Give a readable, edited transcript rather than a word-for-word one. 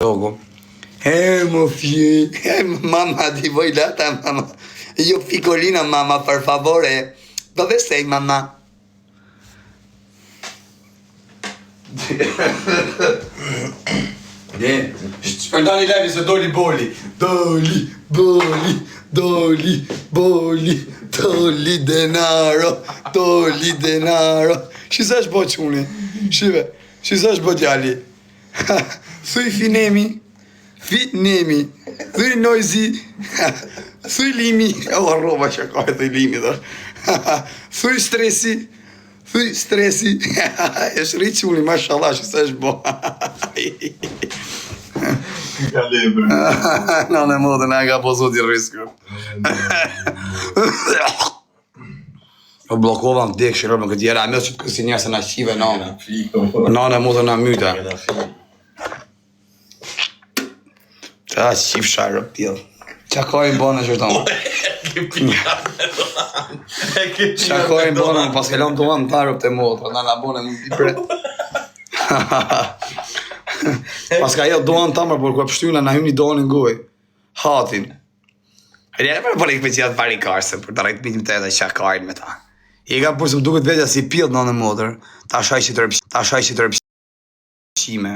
Logo. Mo fie, mamma ti vuoi data, mamma? Io piccolina, mamma, per favore. Dove sei, mamma? Shpërndani levi se doli boli. Doli denaro. Și să-și bociune. Și să-și bociali. Sui finemi. Sui noizi. Sui limi. O roba așa ca sui limi, dar. Sui stresi. Ești riciuni, mashallah, și să-și bociali. Non è modo neanche a posto di rischio. O blokova në dekë, shirë, më këtë jera, me që të kësi njerë se në qive, në e modo në myta. Qa qif sharë, pjellë. Qa kojnë bënë që tonë? Qa kojnë bënë, pas ke lonë të uanë të arëp të motë, në në bënë më t'i pre. Pas ka jo doan tamër, por kërë pështyna në hymë një doan në ngoj. Hatin. E një për për ikme që jatë pari karse, për të rejtë mitim të edhe qa kajnë me ta. I ka përse më duket vetja si pjellë në në modër, ta shaj që të rëpshime.